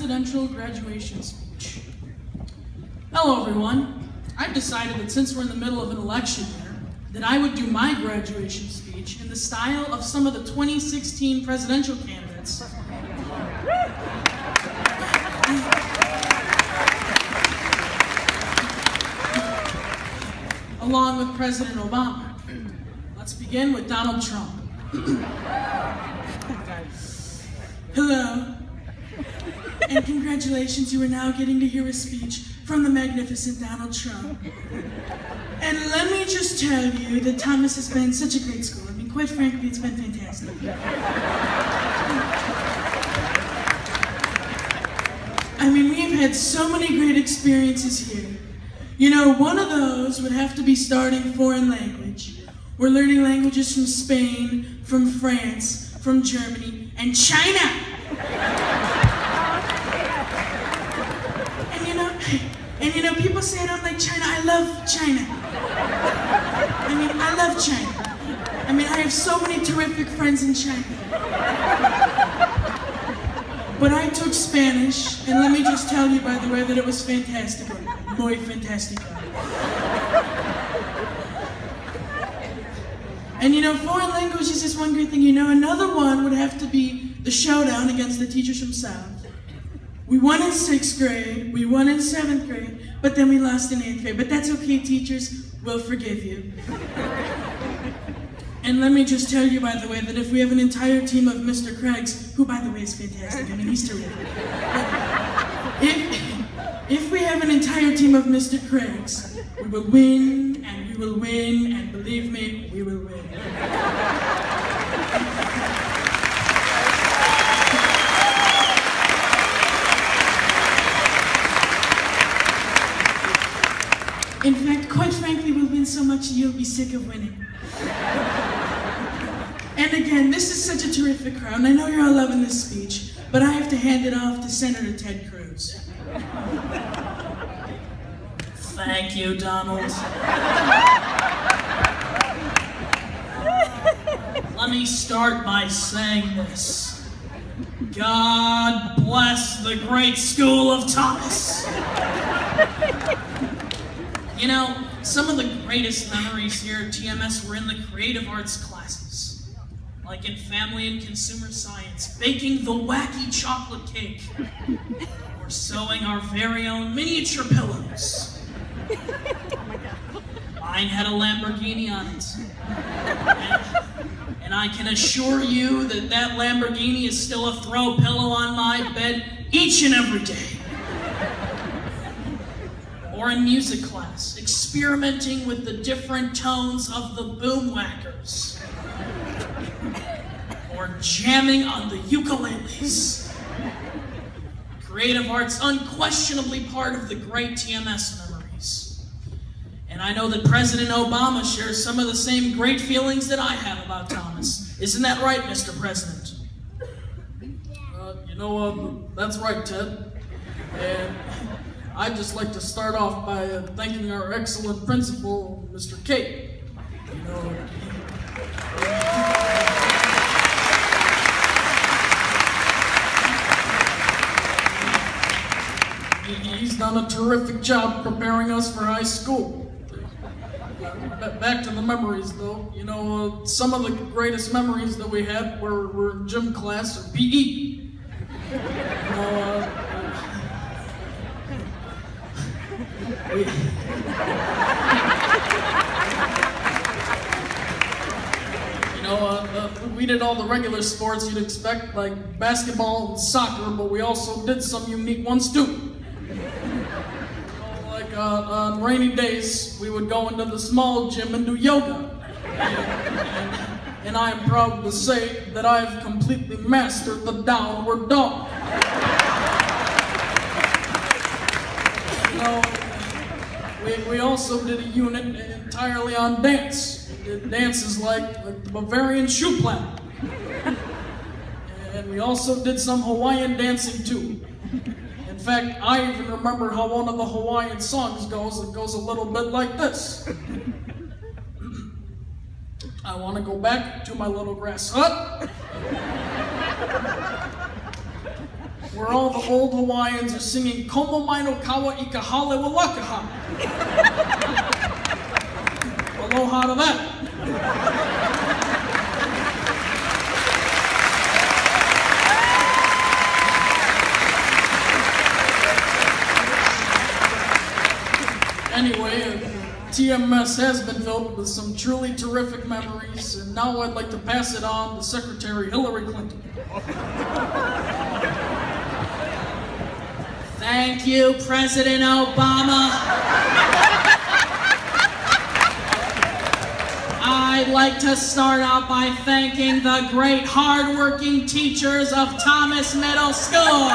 presidential graduation speech. Hello everyone. I've decided that since we're in the middle of an election year, that I would do my graduation speech in the style of some of the 2016 presidential candidates. Along with President Obama. Let's begin with Donald Trump. Hello, and congratulations, you are now getting to hear a speech from the magnificent Donald Trump. And let me just tell you that Thomas has been such a great school. I mean, quite frankly, it's been fantastic. I mean, we've had so many great experiences here. You know, one of those would have to be starting foreign language. We're learning languages from Spain, from France, from Germany, and China. And you know, people say I don't like China. I love China. I mean, I love China. I mean, I have so many terrific friends in China. But I took Spanish, and let me just tell you, by the way, that it was fantastic. Muy fantástico. And you know, foreign languages is one great thing. You know, another one would have to be the showdown against the teachers from South. We won in 6th grade, we won in 7th grade, but then we lost in 8th grade. But that's okay, teachers, we'll forgive you. And let me just tell you, by the way, that if we have an entire team of Mr. Craigs, who, by the way, is fantastic, I mean, he's terrific. If we have an entire team of Mr. Craigs, we will win, and we will win, and believe me, we will win. In fact, quite frankly, we'll win so much you'll be sick of winning. And again, this is such a terrific crowd, and I know you're all loving this speech, but I have to hand it off to Senator Ted Cruz. Thank you, Donald. Let me start by saying this. God bless the great school of Thomas. You know, some of the greatest memories here at TMS were in the creative arts classes, like in family and consumer science, baking the wacky chocolate cake, or sewing our very own miniature pillows. Mine had a Lamborghini on it. And I can assure you that that Lamborghini is still a throw pillow on my bed each and every day. Or in music class, experimenting with the different tones of the boom whackers. Or jamming on the ukuleles. Creative arts unquestionably part of the great TMS memories. And I know that President Obama shares some of the same great feelings that I have about Thomas. Isn't that right, Mr. President? That's right, Ted. And I'd just like to start off by thanking our excellent principal, Mr. K. He's done a terrific job preparing us for high school. Back to the memories, though. You know, some of the greatest memories that we had were in gym class or PE. We did all the regular sports you'd expect, like basketball and soccer, but we also did some unique ones too. On rainy days, we would go into the small gym and do yoga. And I am proud to say that I've completely mastered the downward dog. We also did a unit entirely on dance. We did dances like the Bavarian shoe plant. And we also did some Hawaiian dancing too. In fact, I even remember how one of the Hawaiian songs goes. It goes a little bit like this. I want to go back to my little grass hut. where all the old Hawaiians are singing Komo Mai no Kawa Ika Hale Walakaha. Aloha to that. Anyway, TMS has been filled with some truly terrific memories, and now I'd like to pass it on to Secretary Hillary Clinton. Thank you, President Obama. I'd like to start out by thanking the great hard-working teachers of Thomas Middle School.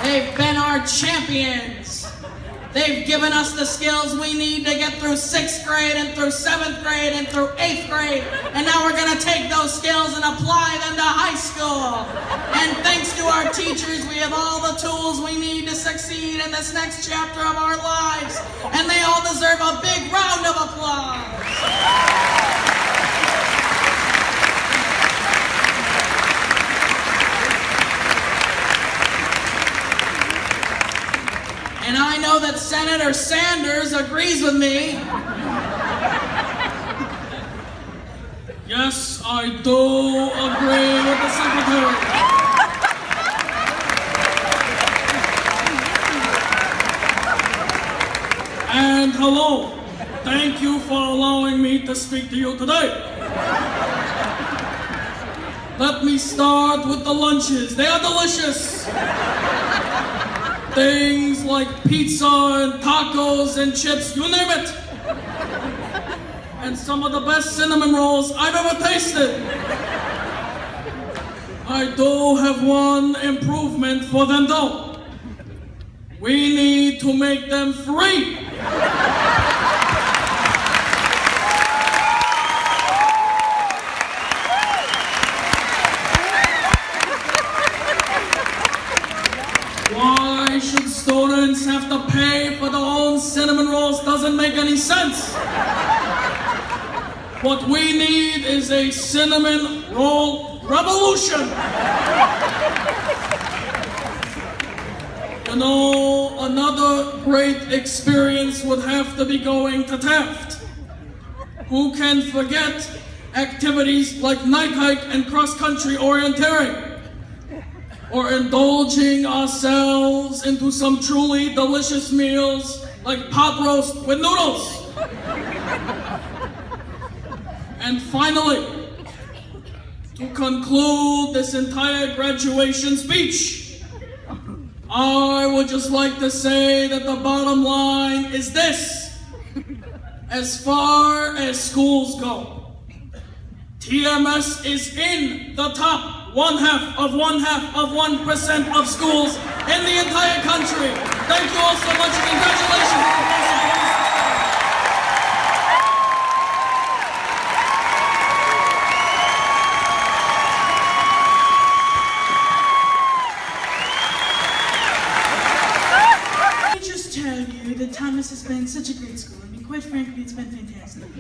They've been our champions. They've given us the skills we need to get through 6th grade and through 7th grade and through 8th grade. And now we're gonna take those skills and apply them to high school. And thanks to our teachers, we have all the tools we need to succeed in this next chapter of our lives. And they all deserve a big round of applause. And I know that Senator Sanders agrees with me. Yes, I do agree with the Secretary. And hello, thank you for allowing me to speak to you today. Let me start with the lunches. They are delicious. Things like pizza and tacos and chips, you name it. And some of the best cinnamon rolls I've ever tasted. I do have one improvement for them though. We need to make them free. Why should students have to pay for their own cinnamon rolls? Doesn't make any sense. What we need is a cinnamon roll revolution. You know, another great experience would have to be going to Taft. Who can forget activities like night hike and cross-country orienteering? Or indulging ourselves into some truly delicious meals like pot roast with noodles. And finally, to conclude this entire graduation speech, I would just like to say that the bottom line is this. As far as schools go, TMS is in the top 1% of schools in the entire country. Thank you all so much and congratulations. Let me just tell you that Thomas has been such a great school. I mean, quite frankly, it's been fantastic.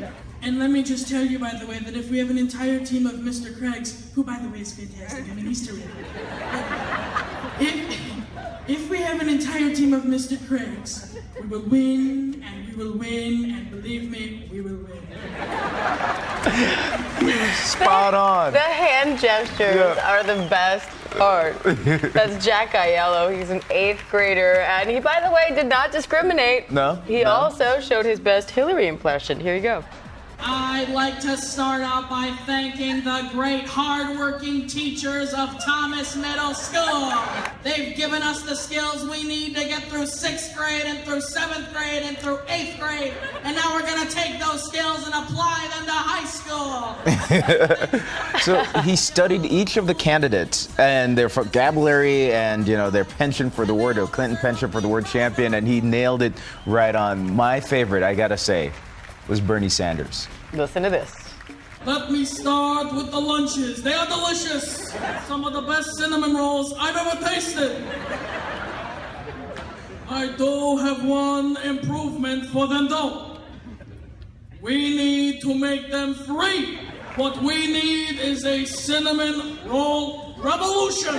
And let me just tell you, by the way, that if we have an entire team of Mr. Craigs, who, by the way, is fantastic. I mean, he's terrific. If we have an entire team of Mr. Craigs, we will win, and we will win, and believe me, we will win. Spot on. The hand gestures are the best part. That's Jack Aiello. He's an 8th grader, and he, by the way, did not discriminate. No. He also showed his best Hillary impression. Here you go. I'd like to start out by thanking the great hard-working teachers of Thomas Middle School. They've given us the skills we need to get through 6th grade and through 7th grade and through 8th grade. And now we're gonna take those skills and apply them to high school. So he studied each of the candidates and their vocabulary and, you know, their penchant for the word, or Clinton penchant for the word champion, and he nailed it right on. My favorite, I gotta say, was Bernie Sanders. Listen to this. Let me start with the lunches. They are delicious. Some of the best cinnamon rolls I've ever tasted. I do have one improvement for them though. We need to make them free. What we need is a cinnamon roll revolution.